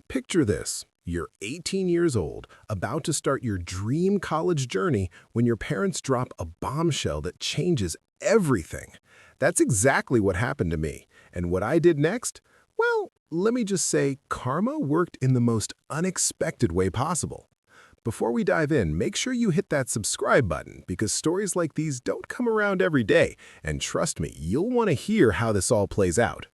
Picture this. You're 18 years old, about to start your dream college journey when your parents drop a bombshell that changes everything. That's exactly what happened to me. And what I did next? Well, let me just say karma worked in the most unexpected way possible. Before we dive in, make sure you hit that subscribe button because stories like these don't come around every day, and trust me, you'll want to hear how this all plays out.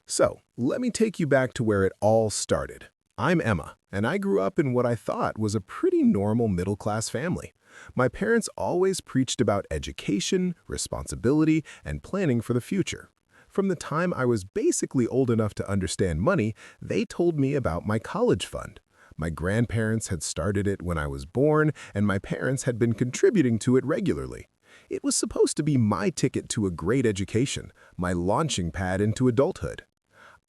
So, let me take you back to where it all started. I'm Emma, and I grew up in what I thought was a pretty normal middle-class family. My parents always preached about education, responsibility, and planning for the future. From the time I was basically old enough to understand money, they told me about my college fund. My grandparents had started it when I was born, and my parents had been contributing to it regularly. It was supposed to be my ticket to a great education, my launching pad into adulthood.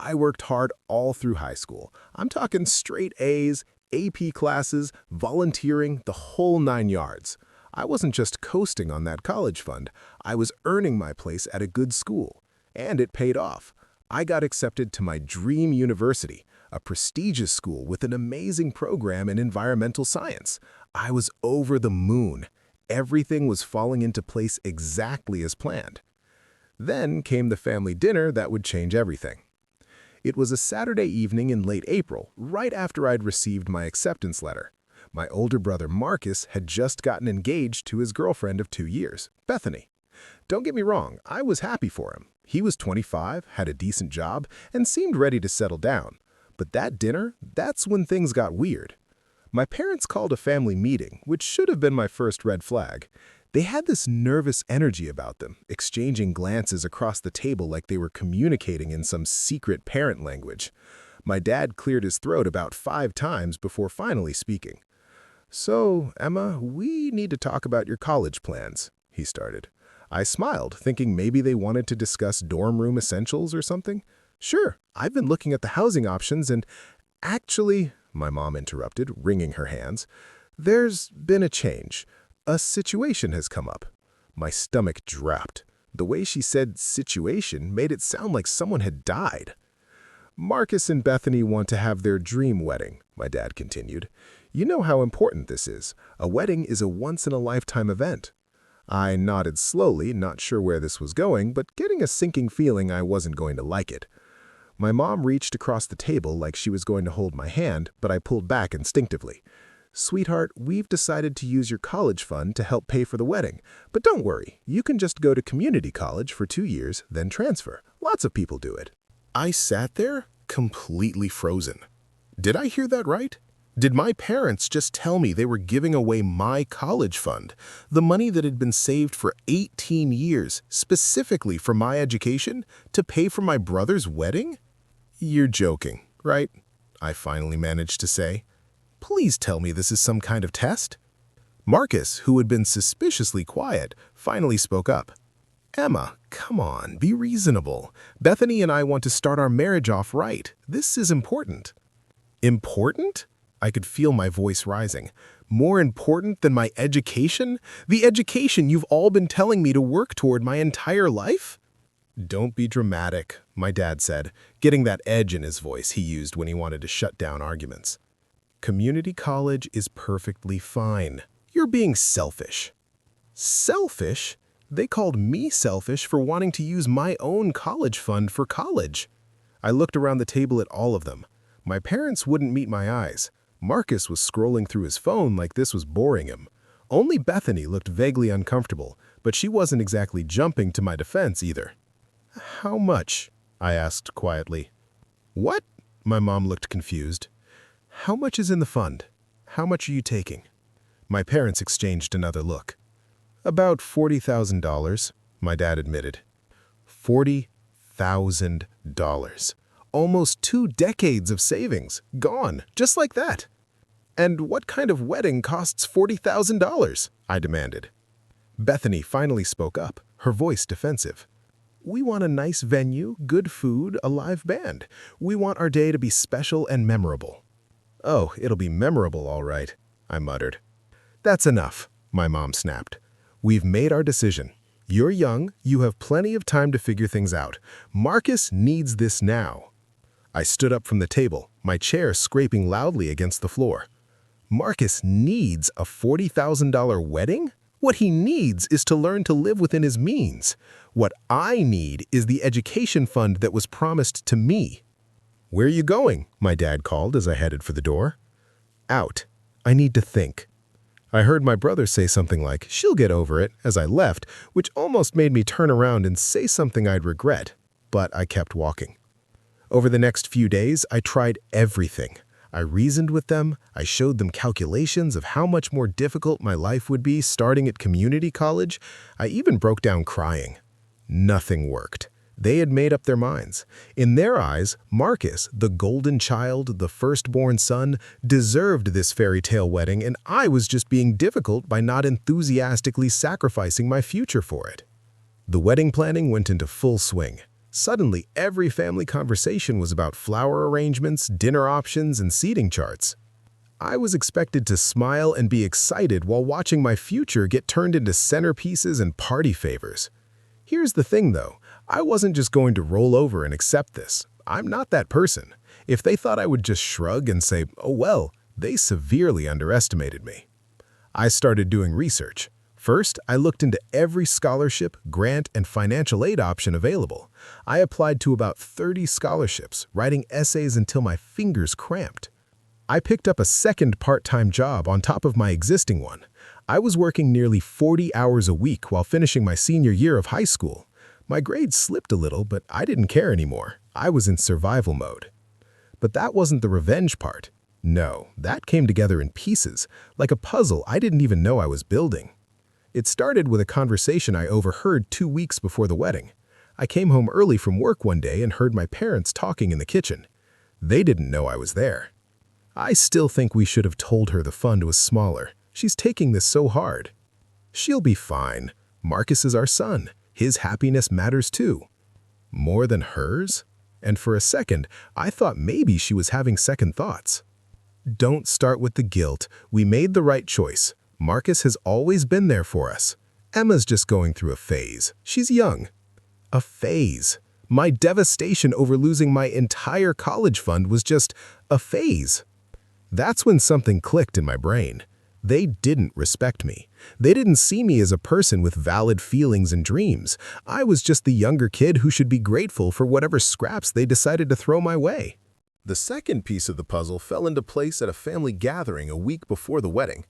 I worked hard all through high school. I'm talking straight A's, AP classes, volunteering, the whole 9 yards. I wasn't just coasting on that college fund. I was earning my place at a good school. And it paid off. I got accepted to my dream university, a prestigious school with an amazing program in environmental science. I was over the moon. Everything was falling into place exactly as planned. Then came the family dinner that would change everything. It was a Saturday evening in late April, right after I'd received my acceptance letter. My older brother Marcus had just gotten engaged to his girlfriend of 2 years, Bethany. Don't get me wrong, I was happy for him. He was 25, had a decent job, and seemed ready to settle down. But that dinner, that's when things got weird. My parents called a family meeting, which should have been my first red flag. They had this nervous energy about them, exchanging glances across the table like they were communicating in some secret parent language. My dad cleared his throat about 5 times before finally speaking. "So, Emma, we need to talk about your college plans," he started. I smiled, thinking maybe they wanted to discuss dorm room essentials or something. "Sure, I've been looking at the housing options and—" "Actually," my mom interrupted, wringing her hands, "there's been a change. A situation has come up." My stomach dropped. The way she said situation made it sound like someone had died. "Marcus and Bethany want to have their dream wedding," my dad continued. "You know how important this is. A wedding is a once-in-a-lifetime event." I nodded slowly, not sure where this was going, but getting a sinking feeling I wasn't going to like it. My mom reached across the table like she was going to hold my hand, but I pulled back instinctively. "Sweetheart, we've decided to use your college fund to help pay for the wedding. But don't worry, you can just go to community college for 2 years, then transfer. Lots of people do it." I sat there, completely frozen. Did I hear that right? Did my parents just tell me they were giving away my college fund, the money that had been saved for 18 years, specifically for my education, to pay for my brother's wedding? "You're joking, right?" I finally managed to say. "Please tell me this is some kind of test." Marcus, who had been suspiciously quiet, finally spoke up. "Emma, come on, be reasonable. Bethany and I want to start our marriage off right. This is important." "Important?" I could feel my voice rising. "More important than my education? The education you've all been telling me to work toward my entire life?" "Don't be dramatic," my dad said, getting that edge in his voice he used when he wanted to shut down arguments. "Community college is perfectly fine. You're being selfish." "Selfish?" They called me selfish for wanting to use my own college fund for college. I looked around the table at all of them. My parents wouldn't meet my eyes. Marcus was scrolling through his phone like this was boring him. Only Bethany looked vaguely uncomfortable, but she wasn't exactly jumping to my defense either. "How much?" I asked quietly. "What?" My mom looked confused. "How much is in the fund? How much are you taking?" My parents exchanged another look. "About $40,000, my dad admitted. $40,000. Almost 2 decades of savings, gone, just like that. "And what kind of wedding costs $40,000? I demanded. Bethany finally spoke up, her voice defensive. "We want a nice venue, good food, a live band. We want our day to be special and memorable." "Oh, it'll be memorable, all right," I muttered. "That's enough," my mom snapped. "We've made our decision. You're young, you have plenty of time to figure things out. Marcus needs this now." I stood up from the table, my chair scraping loudly against the floor. Marcus needs a $40,000 wedding? What he needs is to learn to live within his means. What I need is the education fund that was promised to me. "Where are you going?" my dad called as I headed for the door. "Out. I need to think." I heard my brother say something like, "She'll get over it," as I left, which almost made me turn around and say something I'd regret, but I kept walking. Over the next few days, I tried everything. I reasoned with them, I showed them calculations of how much more difficult my life would be starting at community college. I even broke down crying. Nothing worked. They had made up their minds. In their eyes, Marcus, the golden child, the firstborn son, deserved this fairy tale wedding, and I was just being difficult by not enthusiastically sacrificing my future for it. The wedding planning went into full swing. Suddenly, every family conversation was about flower arrangements, dinner options, and seating charts. I was expected to smile and be excited while watching my future get turned into centerpieces and party favors. Here's the thing, though. I wasn't just going to roll over and accept this. I'm not that person. If they thought I would just shrug and say, "Oh well," they severely underestimated me. I started doing research. First, I looked into every scholarship, grant, and financial aid option available. I applied to about 30 scholarships, writing essays until my fingers cramped. I picked up a second part-time job on top of my existing one. I was working nearly 40 hours a week while finishing my senior year of high school. My grades slipped a little, but I didn't care anymore. I was in survival mode. But that wasn't the revenge part. No, that came together in pieces, like a puzzle I didn't even know I was building. It started with a conversation I overheard 2 weeks before the wedding. I came home early from work one day and heard my parents talking in the kitchen. They didn't know I was there. "I still think we should have told her the fund was smaller. She's taking this so hard." "She'll be fine. Marcus is our son. His happiness matters too." More than hers? And for a second, I thought maybe she was having second thoughts. Don't start with the guilt. We made the right choice. Marcus has always been there for us. Emma's just going through a phase. She's young. A phase. My devastation over losing my entire college fund was just a phase. That's when something clicked in my brain. They didn't respect me. They didn't see me as a person with valid feelings and dreams. I was just the younger kid who should be grateful for whatever scraps they decided to throw my way. The second piece of the puzzle fell into place at a family gathering a week before the wedding.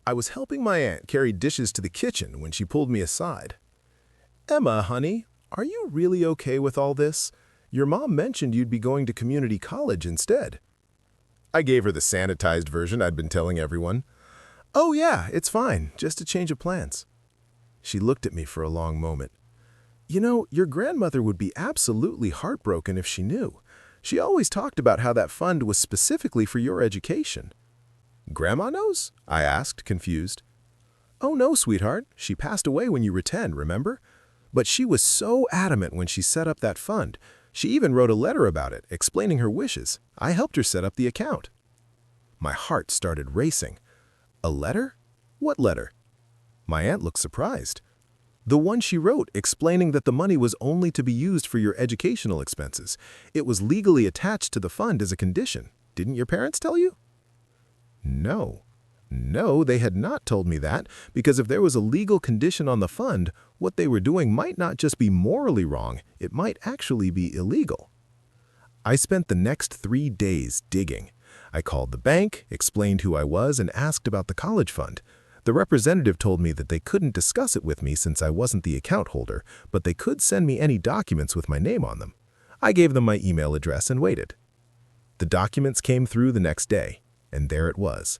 I was helping my aunt carry dishes to the kitchen when she pulled me aside. "Emma, honey, are you really okay with all this? Your mom mentioned you'd be going to community college instead." I gave her the sanitized version I'd been telling everyone. "Oh yeah, it's fine, just a change of plans." She looked at me for a long moment. "You know, your grandmother would be absolutely heartbroken if she knew. She always talked about how that fund was specifically for your education." "Grandma knows?" I asked, confused. "Oh no, sweetheart. She passed away when you were 10, remember? But she was so adamant when she set up that fund. She even wrote a letter about it, explaining her wishes. I helped her set up the account." My heart started racing. "A letter? What letter?" My aunt looked surprised. "The one she wrote explaining that the money was only to be used for your educational expenses. It was legally attached to the fund as a condition. Didn't your parents tell you?" No. No, they had not told me that, because if there was a legal condition on the fund, what they were doing might not just be morally wrong, it might actually be illegal. I spent the next 3 days digging. I called the bank, explained who I was, and asked about the college fund. The representative told me that they couldn't discuss it with me since I wasn't the account holder, but they could send me any documents with my name on them. I gave them my email address and waited. The documents came through the next day, and there it was.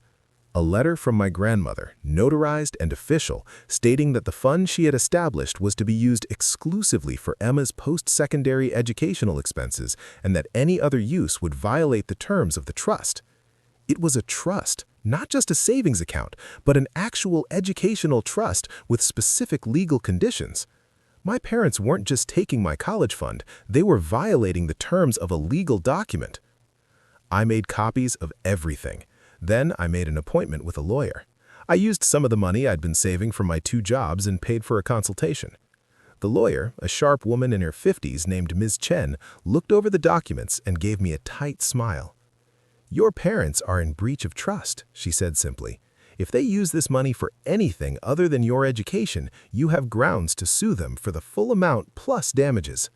A letter from my grandmother, notarized and official, stating that the fund she had established was to be used exclusively for Emma's post-secondary educational expenses and that any other use would violate the terms of the trust. It was a trust, not just a savings account, but an actual educational trust with specific legal conditions. My parents weren't just taking my college fund, they were violating the terms of a legal document. I made copies of everything. Then I made an appointment with a lawyer. I used some of the money I'd been saving from my 2 jobs and paid for a consultation. The lawyer, a sharp woman in her 50s named Ms. Chen, looked over the documents and gave me a tight smile. "Your parents are in breach of trust," she said simply. "If they use this money for anything other than your education, you have grounds to sue them for the full amount plus damages."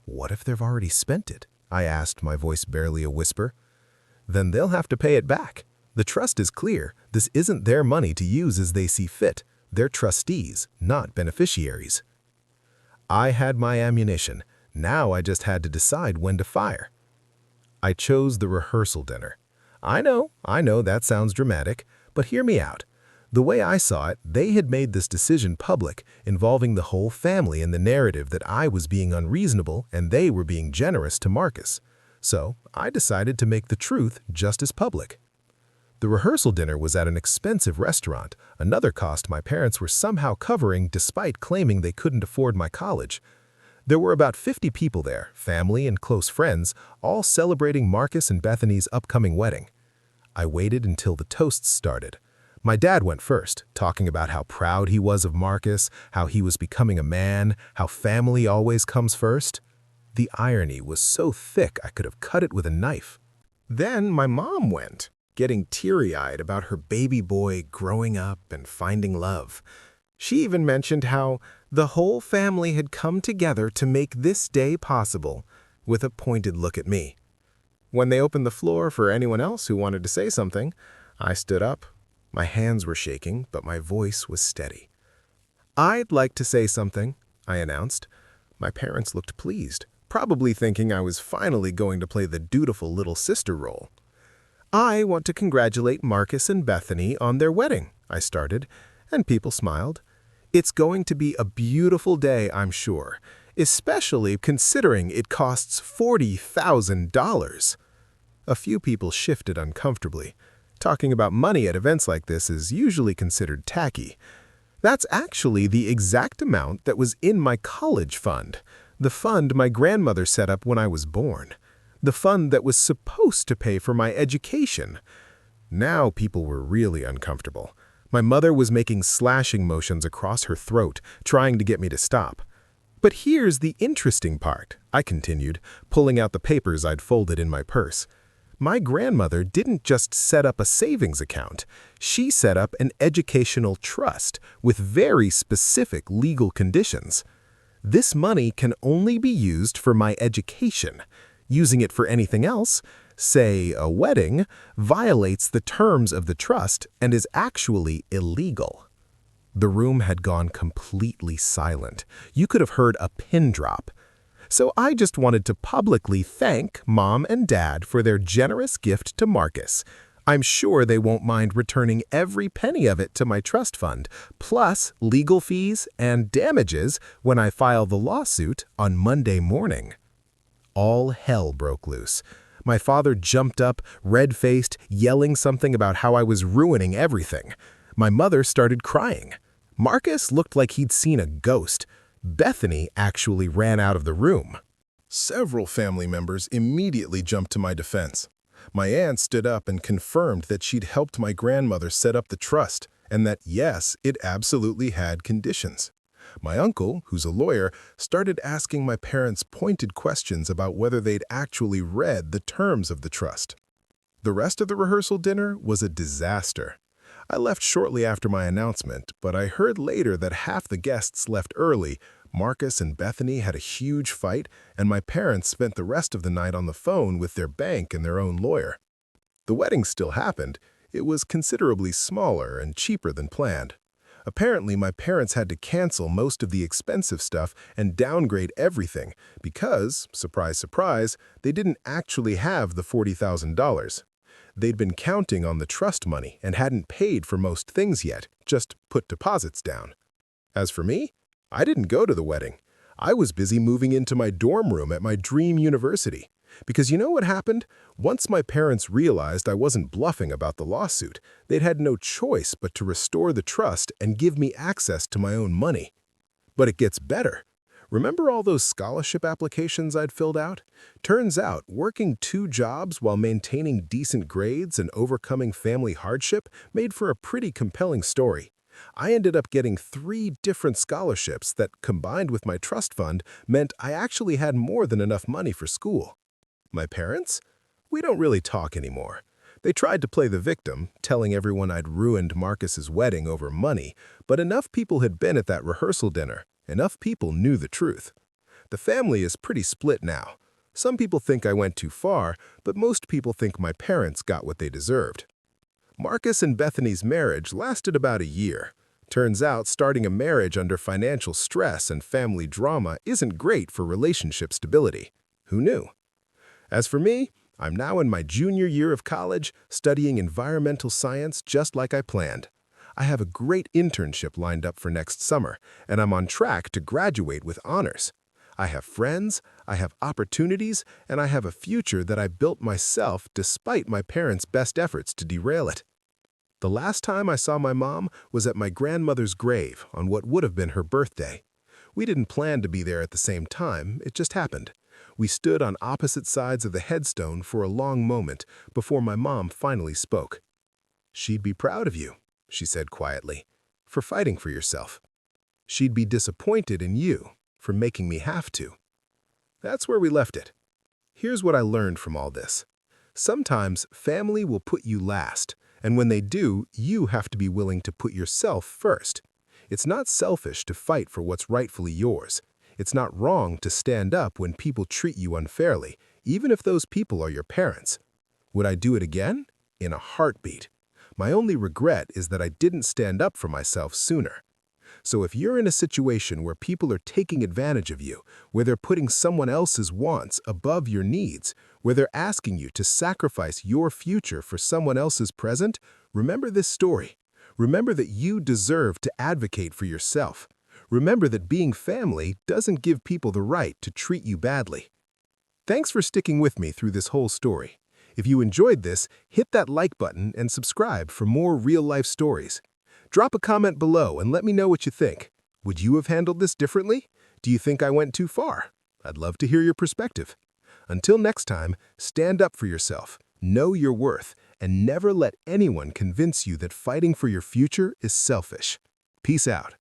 "What if they've already spent it?" I asked, my voice barely a whisper. "Then they'll have to pay it back. The trust is clear. This isn't their money to use as they see fit. They're trustees, not beneficiaries." I had my ammunition. Now I just had to decide when to fire. I chose the rehearsal dinner. I know that sounds dramatic, but hear me out. The way I saw it, they had made this decision public, involving the whole family in the narrative that I was being unreasonable and they were being generous to Marcus. So I decided to make the truth just as public. The rehearsal dinner was at an expensive restaurant, another cost my parents were somehow covering despite claiming they couldn't afford my college. There were about 50 people there, family and close friends, all celebrating Marcus and Bethany's upcoming wedding. I waited until the toasts started. My dad went first, talking about how proud he was of Marcus, how he was becoming a man, how family always comes first. The irony was so thick I could have cut it with a knife. Then my mom went, getting teary-eyed about her baby boy growing up and finding love. She even mentioned how the whole family had come together to make this day possible, with a pointed look at me. When they opened the floor for anyone else who wanted to say something, I stood up. My hands were shaking, but my voice was steady. "I'd like to say something," I announced. My parents looked pleased, probably thinking I was finally going to play the dutiful little sister role. "I want to congratulate Marcus and Bethany on their wedding," I started, and people smiled. "It's going to be a beautiful day, I'm sure, especially considering it costs $40,000. A few people shifted uncomfortably. Talking about money at events like this is usually considered tacky. That's actually the exact amount that was in my college fund, the fund my grandmother set up when I was born. The fund that was supposed to pay for my education. Now people were really uncomfortable. My mother was making slashing motions across her throat, trying to get me to stop. "But here's the interesting part," I continued, pulling out the papers I'd folded in my purse. "My grandmother didn't just set up a savings account. She set up an educational trust with very specific legal conditions. This money can only be used for my education. Using it for anything else, say a wedding, violates the terms of the trust and is actually illegal." The room had gone completely silent. You could have heard a pin drop. So I just wanted to publicly thank Mom and Dad for their generous gift to Marcus. I'm sure they won't mind returning every penny of it to my trust fund, plus legal fees and damages when I file the lawsuit on Monday morning. All hell broke loose. My father jumped up, red-faced, yelling something about how I was ruining everything. My mother started crying. Marcus looked like he'd seen a ghost. Bethany actually ran out of the room. Several family members immediately jumped to my defense. My aunt stood up and confirmed that she'd helped my grandmother set up the trust, and that yes, it absolutely had conditions. My uncle, who's a lawyer, started asking my parents pointed questions about whether they'd actually read the terms of the trust. The rest of the rehearsal dinner was a disaster. I left shortly after my announcement, but I heard later that half the guests left early. Marcus and Bethany had a huge fight, and my parents spent the rest of the night on the phone with their bank and their own lawyer. The wedding still happened. It was considerably smaller and cheaper than planned. Apparently, my parents had to cancel most of the expensive stuff and downgrade everything because, surprise, surprise, they didn't actually have the $40,000. They'd been counting on the trust money and hadn't paid for most things yet, just put deposits down. As for me, I didn't go to the wedding. I was busy moving into my dorm room at my dream university. Because you know what happened? Once my parents realized I wasn't bluffing about the lawsuit, they'd had no choice but to restore the trust and give me access to my own money. But it gets better. Remember all those scholarship applications I'd filled out? Turns out, working 2 jobs while maintaining decent grades and overcoming family hardship made for a pretty compelling story. I ended up getting 3 different scholarships that, combined with my trust fund, meant I actually had more than enough money for school. My parents? We don't really talk anymore. They tried to play the victim, telling everyone I'd ruined Marcus's wedding over money, but enough people had been at that rehearsal dinner. Enough people knew the truth. The family is pretty split now. Some people think I went too far, but most people think my parents got what they deserved. Marcus and Bethany's marriage lasted about a year. Turns out starting a marriage under financial stress and family drama isn't great for relationship stability. Who knew? As for me, I'm now in my junior year of college, studying environmental science just like I planned. I have a great internship lined up for next summer, and I'm on track to graduate with honors. I have friends, I have opportunities, and I have a future that I built myself despite my parents' best efforts to derail it. The last time I saw my mom was at my grandmother's grave on what would have been her birthday. We didn't plan to be there at the same time, it just happened. We stood on opposite sides of the headstone for a long moment before my mom finally spoke. "She'd be proud of you," she said quietly, "for fighting for yourself. She'd be disappointed in you for making me have to." That's where we left it. Here's what I learned from all this. Sometimes family will put you last, and when they do, you have to be willing to put yourself first. It's not selfish to fight for what's rightfully yours. It's not wrong to stand up when people treat you unfairly, even if those people are your parents. Would I do it again? In a heartbeat. My only regret is that I didn't stand up for myself sooner. So if you're in a situation where people are taking advantage of you, where they're putting someone else's wants above your needs, where they're asking you to sacrifice your future for someone else's present, remember this story. Remember that you deserve to advocate for yourself. Remember that being family doesn't give people the right to treat you badly. Thanks for sticking with me through this whole story. If you enjoyed this, hit that like button and subscribe for more real-life stories. Drop a comment below and let me know what you think. Would you have handled this differently? Do you think I went too far? I'd love to hear your perspective. Until next time, stand up for yourself, know your worth, and never let anyone convince you that fighting for your future is selfish. Peace out.